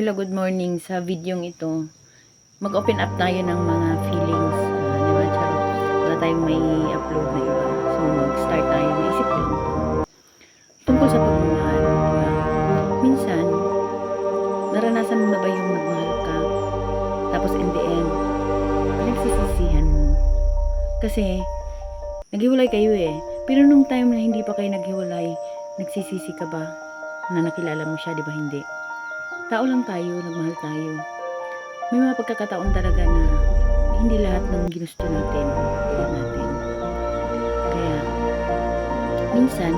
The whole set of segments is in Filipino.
Hello, good morning. Sa videong ito, mag-open up tayo ng mga feelings. Di ba, charot? Wala tayong may upload na iba. So, mag-start tayo. Naisip ko lang ito. Tungkol sa pagmamahal, di ba? Minsan, naranasan mo na ba yung nagmahal ka? Tapos in the end, pinagsisisihan mo. Kasi, naghiwalay kayo eh. Pero nung time na hindi pa kayo naghiwalay, nagsisisi ka ba na nakilala mo siya, di ba hindi? Tao lang tayo, nagmahal tayo. May mga pagkakataon talaga na hindi lahat ng ginusto natin, pilit natin. Kaya, minsan,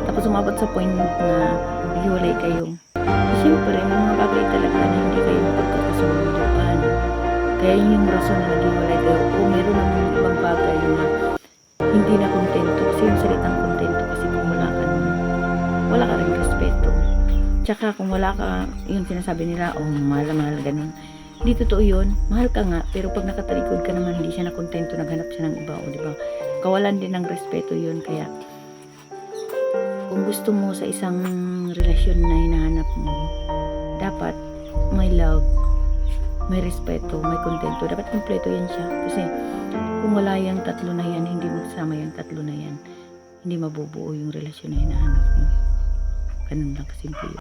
tapos umabot sa point na naghiwalay kayo. Siyempre, may mga bagay talaga na hindi kayo mapagkakasunduan. Kaya yun yung rason na naghiwalay kayo. O meron naman ibang bagay na hindi na kontento. Kasi yung salitang kontento kasi kung wala ka rin respeto. Tsaka kung wala ka, yung sinasabi nila, mahal na mahal, ganun. Hindi totoo yun. Mahal ka nga, pero pag nakatalikod ka naman, hindi siya nakontento, naghanap siya ng iba, o diba? Kawalan din ng respeto yun. Kaya, kung gusto mo sa isang relasyon na hinahanap mo, dapat may love, may respeto, may kontento. Dapat kompleto yan siya. Kasi, kung wala yung tatlo na yan, hindi magsama yung tatlo na yan, hindi mabubuo yung relasyon na hinahanap mo. Ganun lang kasimple.